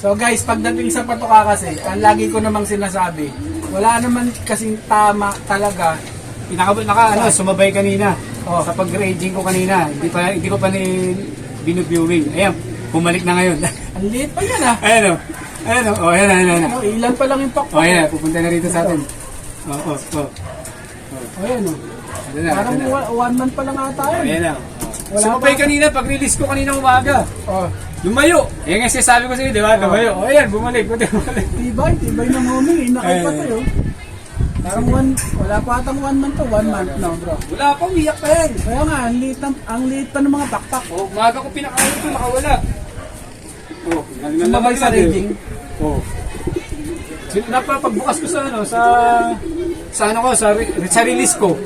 So guys, pagdating sa patoka kasi, ang lagi ko namang sinasabi, wala naman kasing tama talaga. Sumabay kanina. Oh. Sa pag-raging ko kanina, hindi ko pa ni binuviewing. Ayan, bumalik na ngayon. Ang liit pa yan ah. Ayan o. Ayan o. Ayan. Ano, ilan pa lang yung pakpak. Ayan, pupunta na rito sa atin. Ayan o. Parang 1 month pa lang ata yan. Ayan na. Wala Sumabay pa. kanina, pag-release ko kanina umaga. Oh. Lumayo. Yan nga sabi ko sa iyo, di ba? Lumayo. O ayan, bumalik. Tibay ng homing. Inakay pa tayo. Parang wala pa atang 1 month to. 1 month na bro. Wala pa, umiyak pa yan. Kaya nga, ang liit pa ng mga pakpak. Oh, umaga ko pinakain ito, nakawala. Oh, Sumabay sa raging. Oh. Napapagbukas ko sa release ko.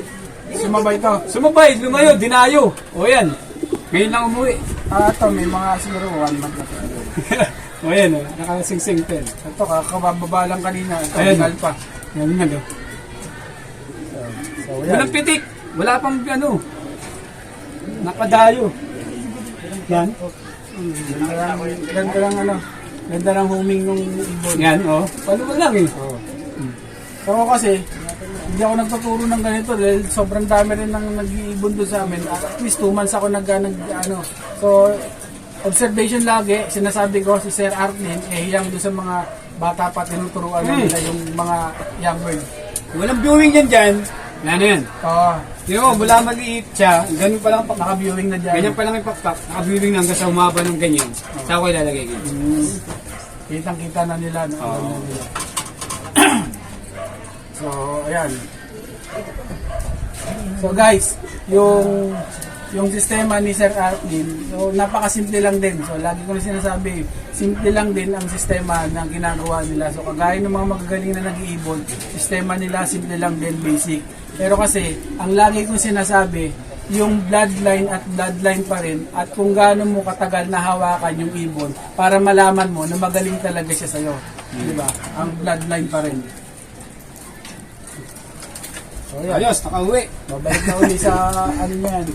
Sumabay to. Sumabay, lumayo, dinayo. O yan. Ngayon lang umuwi. Ito, may mga siguro 1 month na to. O yan, nakasing-sing pen. Ito, kakababa lang kanina. Ito, Ayan. legal pa. Yan nga, no? So, Walang pitik. Wala pang nakadayo. Yan. Ganda lang homing ng ibon. Yan, oh. Paano lang eh. Pero kasi, hindi ako nagtuturo ng ganito dahil sobrang dami rin nang nag-iibon doon sa amin. At least 2 months ako So, observation lagi, sinasabi ko si Sir Artlin, hiyang doon sa mga bata pa tinuturuan nila yung mga young bird. Walang viewing yan dyan. Yan yan. Oo. Yung mula maliit siya, ganun pa lang Naka-viewing na dyan. ganyan pa lang yung pakpak. Naka-viewing na hanggang sa umaba ng ganyan. Saan ko ilalagay ganyan? Kitang-kita na nila. So, ayan. So guys, yung sistema ni Sir Artlin, so napakasimple lang din. So lagi ko na sinasabi, simple lang din ang sistema na ginagawa nila. So kagaya ng mga magagaling na nag-iibon, sistema nila simple lang din, basic. Pero kasi, ang lagi kong sinasabi, yung bloodline at bloodline pa rin at kung gaano mo katagal na hawakan yung ibon para malaman mo na magaling talaga siya sa'yo. Diba? Ang bloodline pa rin. So, yan. Ayos, nakauwi. Babalik na uli sa ano yan.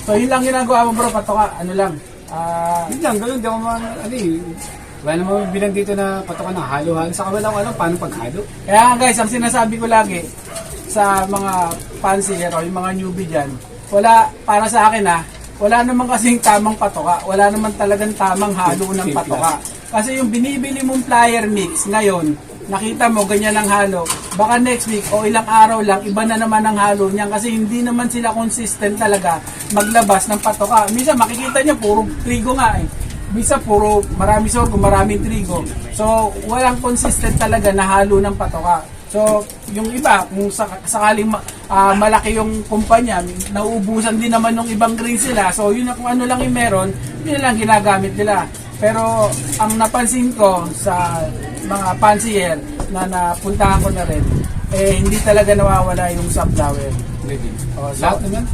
So yun lang ginagawa mo bro, patoka, ano lang. Yun lang, ganun. Di ako wala namang bilang dito na patoka ng halo-halo. Saka wala ko alam paano paghalo. Kaya nga guys, ang sinasabi ko lagi sa mga fancier o yung mga newbie dyan, wala, para sa akin wala naman kasing tamang patoka. Wala naman talagang tamang halo ng patoka. Kasi yung binibili mong flyer mix ngayon, nakita mo ganyan ang halo, baka next week o ilang araw lang, iba na naman ang halo niyan kasi hindi naman sila consistent talaga maglabas ng patoka. Minsan makikita niya puro trigo nga eh. Minsan puro marami sorgo, maraming trigo. So walang consistent talaga na halo ng patoka. So yung iba, kung sakaling malaki yung kumpanya, nauubusan din naman ng ibang grain sila. So yun na kung ano lang yung meron, yun lang ginagamit nila. Pero ang napansin ko sa mga fancier na napuntahan ko na rin, hindi talaga nawawala yung sunflower. Lahat naman.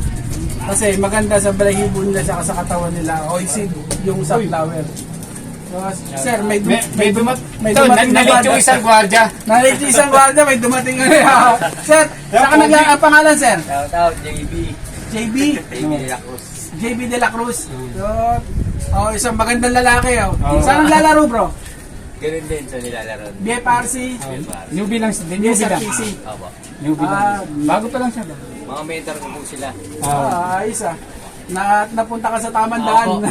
Kasi maganda sa balahibo nila sa katawan nila, oisid yung sunflower. So, sir, may dumating na Nalit yung isang gwardya. Nalit yung isang gwardya, may dumating na rin. Sir, saan ka ang pangalan, sir? Shout JB. JB? JB de la Cruz. JB de la Cruz. So, isang magandang lalaki. Saan ang lalaro, bro? Ganun din sa nilalaro. BFRC? Newbie lang. Newbie lang. BSRPC? Opo. Newbie lang. Bago pa lang siya. Mga mentor ko po sila. Ayos napunta ka sa tamang daan.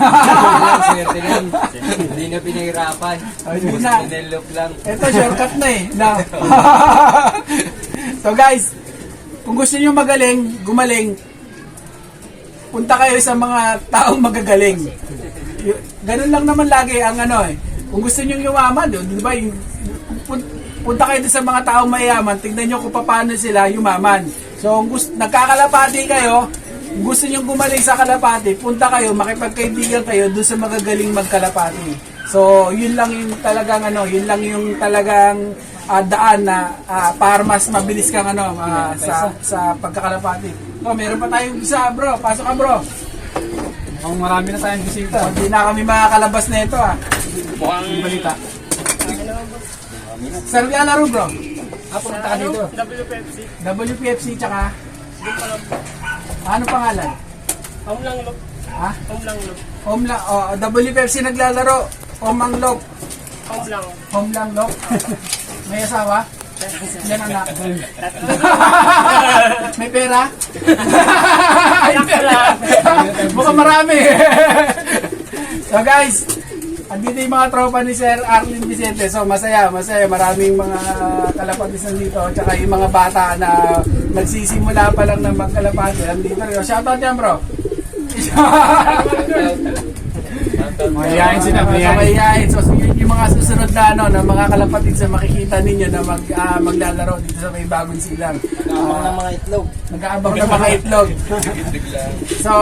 Swerte lang. Hindi na pinahirapan. Hindi na. Develop lang. Ito, shortcut na eh. So guys, kung gusto niyo gumaling, punta kayo sa mga taong magagaling. Ganun lang naman lagi ang kung gusto niyo yumaman, di ba? Punta kayo sa mga taong mayaman, tignan niyo kung paano sila yumaman. So, kung nagkakalapati kayo, kung gusto niyo gumaling sa kalapati, punta kayo, makipagkaibigan kayo doon sa magagaling magkalapati. So, yun lang yung talagang daan na para mas mabilis kang sa pagkakalapati. Meron pa tayong isa, bro. Pasok ka, bro. Marami na tayong bisita. Hindi na kami makakalabas na ito, Mukhang balita. Sir, lalaro, bro. Punta ka dito. WPFC tsaka ano pangalan? Ha? Home lang, Lok. Home lang. Oh, WFC naglalaro. Home ang lok. Home lang. Home lang lok. May asawa? Yan anak. May pera? Ay, pera. Mukhang marami. So guys, andito yung mga tropa ni Sir Arlene Vicente. So masaya. Maraming mga kalapatis nandito. Tsaka yung mga bata na nagsisimula pa lang ng magkalapati. Nandito rin. Shoutout yan bro. Mayayain sila, Mayayain. So yung mga susunod na ano, na mga kalapatid sa makikita ninyo na maglalaro dito sa may bagong silang. Nakaabang ng mga itlog. Nag-aabang ng mga itlog. So,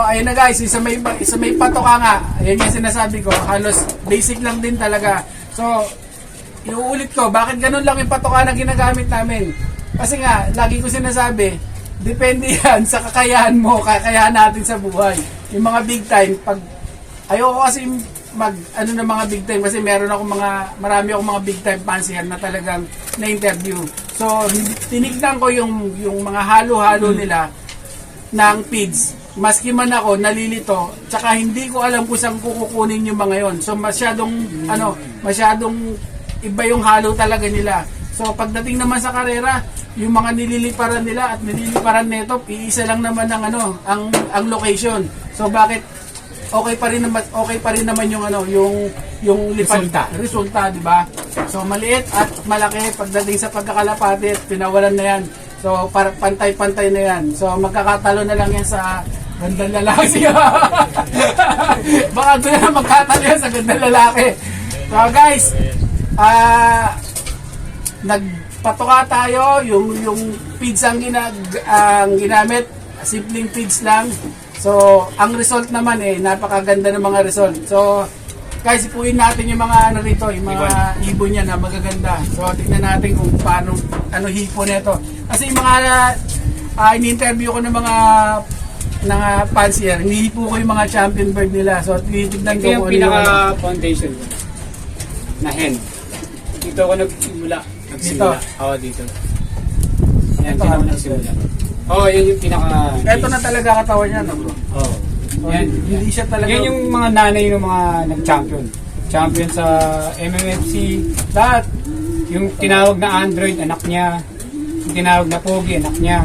ayun na guys, sa may patoka nga, ayun yung sinasabi ko, halos basic lang din talaga. So, iuulit ko, bakit ganun lang yung patoka na ginagamit namin? Kasi nga, lagi ko sinasabi, depende yan sa kakayahan mo, kakayahan natin sa buhay. Yung mga big time, pag ayoko kasi ano ng mga big time kasi marami akong mga big time fancier na talagang na-interview. So, tinignan ko yung mga halo-halo nila ng feeds. Maski man ako nalilito, tsaka hindi ko alam kung saan kukunin yung mga yon. So, masyadong iba yung halo talaga nila. So, pagdating naman sa karera, yung mga nililiparan nila at nililiparan nito, iisa lang naman ang location. So, bakit okay pa rin naman yung lipad resulta, di ba? So maliit at malaki pagdating sa pagkakalapati, pinawalan na yan. So para pantay-pantay na yan. So magkakatalo na lang yan sa gandang lalaki. Baka doon na magkatalo yan sa gandang lalaki. So guys, nagpatoka tayo, yung feeds ang ginamit, simpleng feeds lang. So, ang result naman napakaganda ng mga result. So, guys, ipuin natin yung mga rito, yung mga ibon niya na magaganda. So, tingnan natin kung paano, hipo nito. Kasi yung mga in-interview ko ng mga fancier, hinihipo ko yung mga champion bird nila. So, tinitignan ko Ito yung pinaka-foundation ko. Na hen. Dito ako nagsimula. Oo, dito. Yan, dito ako nagsimula. Yan yung pinaka... Ito na talaga katawan niya, no bro? Oo. So, Yan. hindi siya talaga... Yan yung mga nanay ng mga nag-champion. Champion sa MMFC. Lahat. Yung tinawag na Android, anak niya. Yung tinawag na Pogi, anak niya.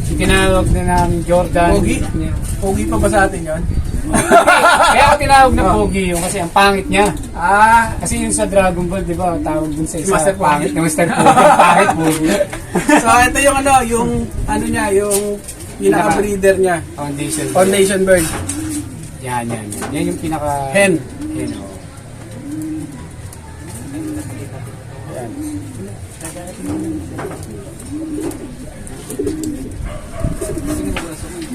Yung tinawag na namin Jordan, Pogi? anak niya. Pogi pa ba sa atin yun? Kaya ako tinawag na Pogi yung kasi ang pangit niya. Kasi Kasi yung sa Dragon Ball, di ba, tawag dun sa isa, Master Pogi. pangit na Master Pogi, pangit Pogi. so ito yung yung pinaka-breeder niya. Foundation bird. Yan. Yan yung pinaka... Hen. Hen, oo. Yan.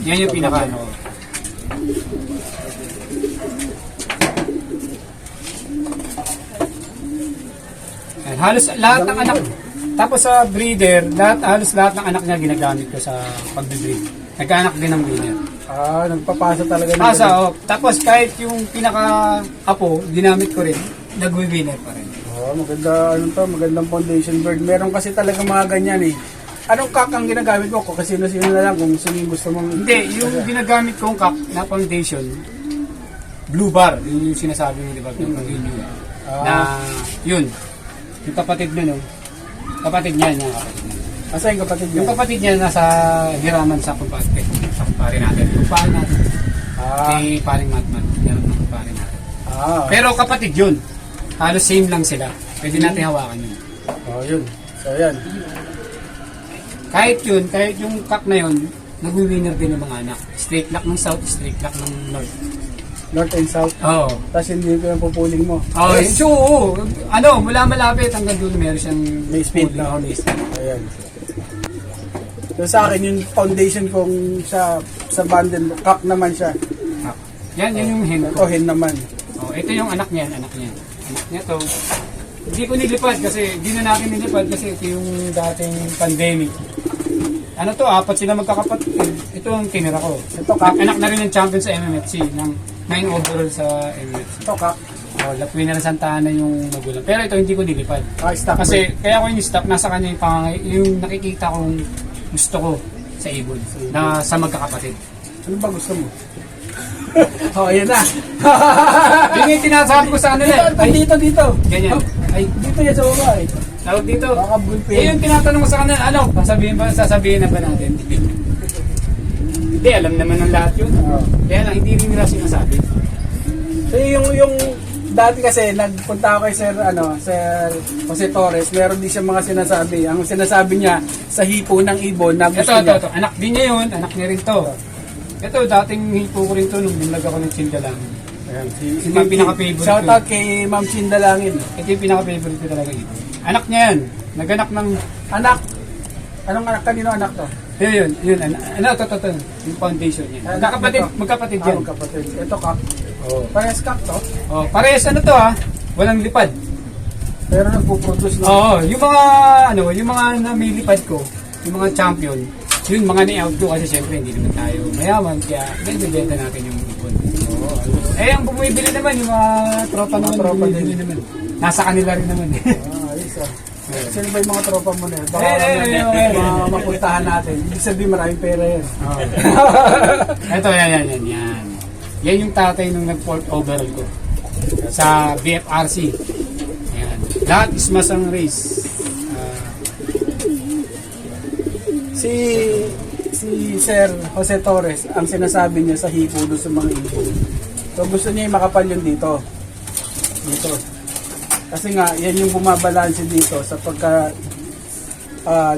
Yan yung pinaka ano. Yan, halos lahat ng anak. Tapos sa breeder, halos lahat ng anak niya ginagamit ko sa pagbe-breed. Nagkaanak din ng breeder. Nagpapasa talaga ng Pasa, tapos kahit yung pinaka-apo, ginamit ko rin, nag-winner pa rin. magandang foundation bird. Meron kasi talaga mga ganyan eh. Anong kak ang ginagamit mo? Kung sino-sino na lang kung sino yung gusto mong... Hindi, yung ginagamit kong kak na foundation, blue bar, yun yung sinasabi mo, di ba? Yung yun. Na, yun. Yung kapatid niya, no? Kapatid niya, yung kapatid niya. Asa yung kapatid niya? Yung kapatid niya nasa hiraman sa kumpare. Sa kumpare natin. Kumpare natin. Kay paring matmat. Meron ng kumpare natin. Pero kapatid yun. Halos same lang sila. Pwede natin hawakan yun. Yun. So, yan. Kahit yung kak na yun, nag-winner din ng mga anak. Straight lock ng south, straight lock ng north. North and south. Oo. Tapos hindi ko yung pupuling mo. Yes. So, mula malapit hanggang dulo meron siyang May speed na. May speed. Ayan. So sa akin, yung foundation kong sa bundle, kak naman siya. Yan yung hen Ito, ko. hen naman. Ito yung anak niya. Anak niya to. Hindi ko nilipad kasi, hindi na natin nilipad kasi ito yung dating pandemic. Ano to, 4 sila magkakapatid. Ito ang tinira ko. Ito, kak. Anak na rin ng champion sa MMFC, ng 9 overall sa MMFC. Ito, kak. Lapwin na Santa Ana yung magulang. Pero ito hindi ko nilipad. Stock Kasi kaya ko yung stock, nasa kanya yung nakikita kong gusto ko sa ibon na sa magkakapatid. Ano ba gusto mo? Oh, ayan na. Yun yung tinasabi ko sa ano na. Dito. Ganyan. Ay, Dito yan sa baba eh. tawag dito. Baka bullpen. Eh, yung tinatanong ko sa kanila, ano, sasabihin na ba natin? Hindi, alam naman ng lahat yun. Oo. Kaya lang, hindi rin nila sinasabi. So yung dati kasi nagpunta ako kay Sir Jose Torres, meron din siya mga sinasabi. Ang sinasabi niya sa hipo ng ibon na gusto niya. Ito. Anak din niya yun, anak niya rin to. Ito, dating hipo ko rin to nung binlag ako ng Chindalang. Ayan, Ito yung pinaka-favorite Shout ko. out kay Ma'am Cindalangin. Ito yung pinaka-favorite ko talaga ito. Anak niya yan. Naganak ng... Anak. Anong anak? Kanino anak to? Yun. Ano, ito. Yung foundation niya. Magkapatid yan. Magkapatid. Ito kak. Oh. Parehas kak to. Oh, parehas ano to ha? Walang lipad. Pero nagpo-produce na. Oo, yung mga namilipad ko, yung mga champion, yun mga ni-out ko kasi syempre hindi naman tayo mayaman kaya benta natin yung ipon. Oo. Eh ang bumibili naman yung mga tropa naman, bumibili naman. Nasa kanila rin naman. Ayos ah. Sino ba yung mga tropa mo na yun? Baka okay. mga mapuntahan natin. Ibig sabihin maraming pera yan. Ito, yan. Yan yung tatay nung nag-port overall ko sa BFRC. Yan. Lahat is masang race. Si Sir Jose Torres, ang sinasabi niya sa hipo doon sa mga ibon. So gusto niya yung makapal yun dito. Kasi nga, yan yung bumabalanse dito sa pagka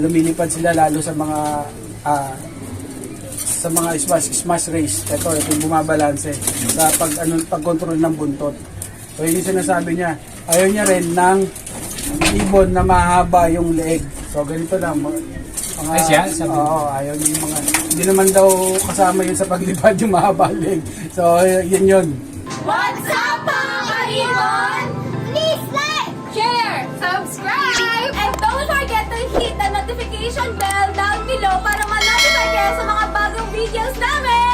lumilipad sila lalo sa mga smash race. Ito yung bumabalanse sa pag-control ng buntot. So yun yung sinasabi niya. Ayaw niya rin ng ibon na mahaba yung leeg. So ganito lang. Ay siya? Sabi Oo, ayaw niya yung mga... Hindi naman daw kasama yun sa paglipad yung mahaba leeg. So yun. What's up, mga kaibon? Please like, share, subscribe, and don't forget to hit the notification bell down below para ma-notify kayo sa mga bagong videos namin!